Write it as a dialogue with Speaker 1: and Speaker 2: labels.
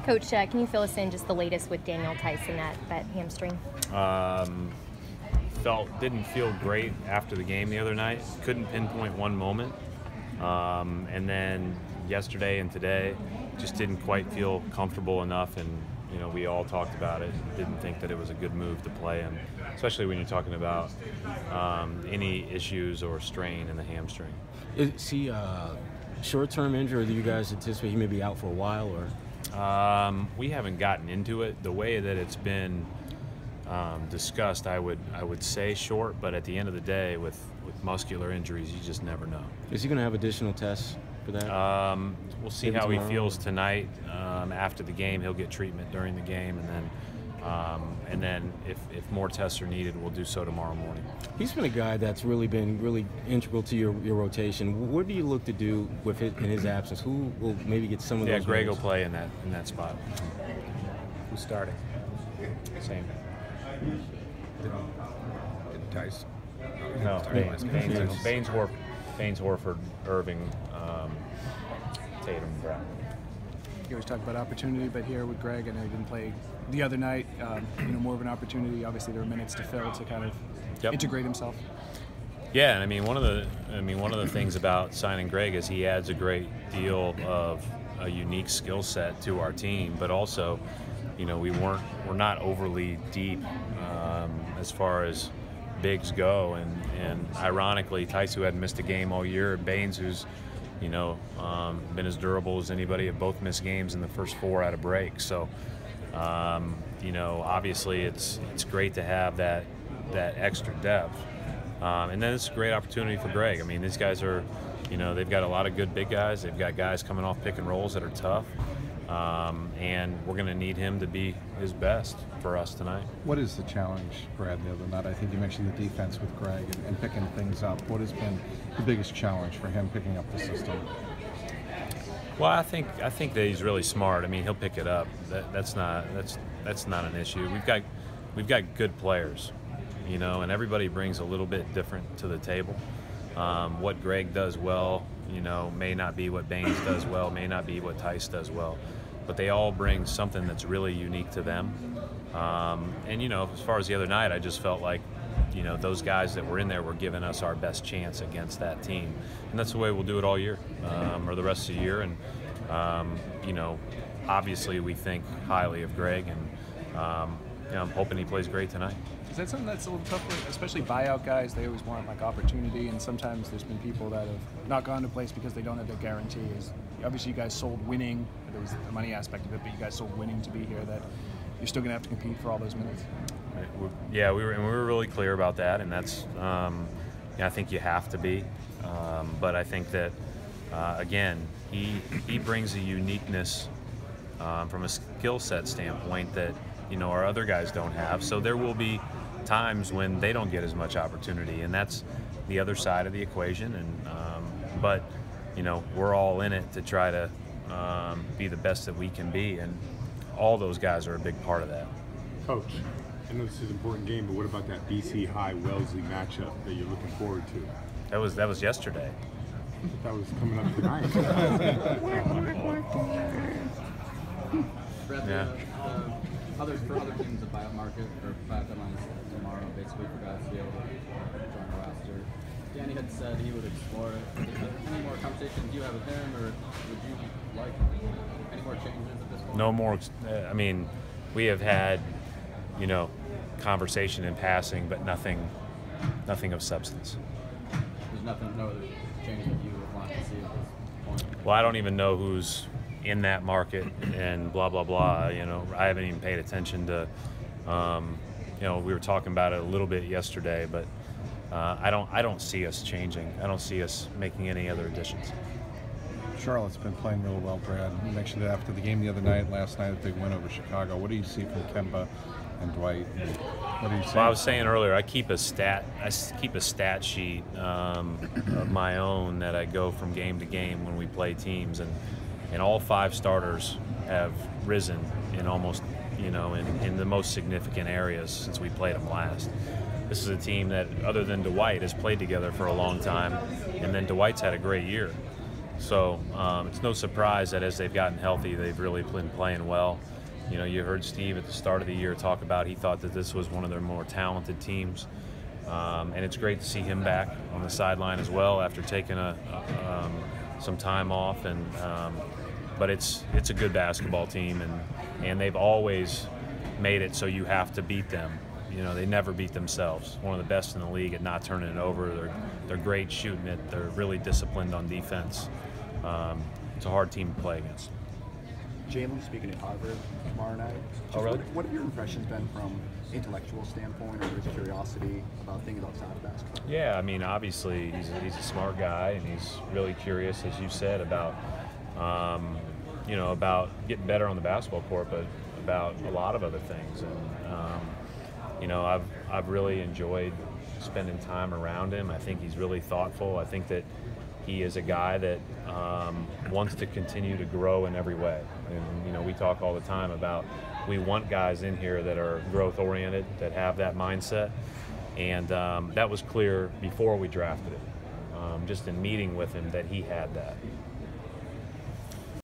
Speaker 1: Coach, can you fill us in just the latest with Daniel Tyson, that hamstring?
Speaker 2: Didn't feel great after the game the other night. Couldn't pinpoint one moment. And then yesterday and today, just didn't quite feel comfortable enough. And we all talked about it. Didn't think that it was a good move to play him, especially when you're talking about any issues or strain in the hamstring.
Speaker 3: Is he short-term injury, or do you guys anticipate he may be out for a while? Or
Speaker 2: we haven't gotten into it. The way that it's been discussed, I would say short, but at the end of the day, with muscular injuries, you just never know.
Speaker 3: Is he going to have additional tests for that?
Speaker 2: We'll see how he feels tonight. After the game, he'll get treatment during the game, and then if more tests are needed, we'll do so tomorrow morning.
Speaker 3: He's been a guy that's really been integral to your rotation. What do you look to do with it in his absence? Who will maybe get some of those?
Speaker 2: Yeah, Greg
Speaker 3: minutes?
Speaker 2: will play in that spot.
Speaker 4: Who's starting?
Speaker 2: Same.
Speaker 4: Did Tice?
Speaker 2: No, Baines, Horford, Irving, Tatum, Brown.
Speaker 5: You always talk about opportunity, but here with Greg, I know he didn't play the other night. More of an opportunity. Obviously, there were minutes to fill to kind of integrate himself.
Speaker 2: Yeah, and one of the things about signing Greg is he adds a great deal of a unique skill set to our team, but also, we're not overly deep as far as bigs go, and ironically, Tice, who hadn't missed a game all year, and Baines, who's been as durable as anybody, have both missed games in the first 4 out of break. So, obviously it's great to have that extra depth, and then it's a great opportunity for Greg. These guys are, they've got a lot of good big guys. They've got guys coming off pick and rolls that are tough. And we're going to need him to be his best for us tonight.
Speaker 6: What is the challenge, Brad, the other night? I think you mentioned the defense with Greg and picking things up. What has been the biggest challenge for him picking up the system?
Speaker 2: Well, I think that he's really smart. He'll pick it up. That's not an issue. We've got good players, and everybody brings a little bit different to the table. What Greg does well, may not be what Baines does well, may not be what Tice does well, but they all bring something that's really unique to them. And as far as the other night, I just felt like, those guys that were in there were giving us our best chance against that team, and that's the way we'll do it all year, or the rest of the year. And obviously we think highly of Greg, and I'm hoping he plays great tonight.
Speaker 5: Is that something that's a little tough, especially buyout guys? They always want opportunity, and sometimes there's been people that have not gone to place because they don't have that guarantee. Obviously, you guys sold winning. There was the money aspect of it, but you guys sold winning to be here. That you're still going to have to compete for all those minutes.
Speaker 2: Yeah, we were really clear about that, and that's I think you have to be. But I think that again, he brings a uniqueness from a skill set standpoint that our other guys don't have. So there will be times when they don't get as much opportunity, and that's the other side of the equation. And but we're all in it to try to be the best that we can be, and all those guys are a big part of that.
Speaker 7: Coach, I know this is an important game, but what about that BC High Wellesley matchup that you're looking forward to?
Speaker 2: That was yesterday.
Speaker 7: That was coming up tonight.
Speaker 2: Yeah.
Speaker 8: For other teams, the buyout market or buyout deadline is tomorrow, basically, for guys to be able to join the roster. Danny had said he would explore it. Any more conversations you have with him, or would you like any more changes at this point?
Speaker 2: No more. We have had, conversation in passing, but nothing of substance.
Speaker 8: There's no other changes that you would want to see at this point?
Speaker 2: Well, I don't even know who's in that market and blah blah blah. I haven't even paid attention to. We were talking about it a little bit yesterday, but I don't see us changing. I don't see us making any other additions.
Speaker 6: Charlotte's been playing really well, Brad. You mentioned it after the game the other night, last night, a big win over Chicago. What do you see from Kemba and Dwight? What do you see?
Speaker 2: Well, I was saying earlier, I keep a stat sheet of my own that I go from game to game when we play teams, and all 5 starters have risen in almost, in the most significant areas since we played them last. This is a team that, other than Dwight, has played together for a long time, and then Dwight's had a great year. So it's no surprise that as they've gotten healthy, they've really been playing well. You know, you heard Steve at the start of the year talk about he thought that this was one of their more talented teams. And it's great to see him back on the sideline as well after taking some time off. But it's a good basketball team, and they've always made it so you have to beat them. You know, they never beat themselves. One of the best in the league at not turning it over. They're great shooting it. They're really disciplined on defense. It's a hard team to play against.
Speaker 9: JAYLEN speaking at Harvard tomorrow night.
Speaker 2: Oh, really?
Speaker 9: What have your impressions been from intellectual standpoint, or his curiosity about things outside of basketball?
Speaker 2: Yeah, I mean, obviously he's a smart guy, and he's really curious, as you said, about you know, about getting better on the basketball court, but about a lot of other things. And you know, I've really enjoyed spending time around him. I think he's really thoughtful. I think that he is a guy that wants to continue to grow in every way. And you know, we talk all the time about we want guys in here that are growth oriented, that have that mindset, and that was clear before we drafted him. Just in meeting with him, that he had that.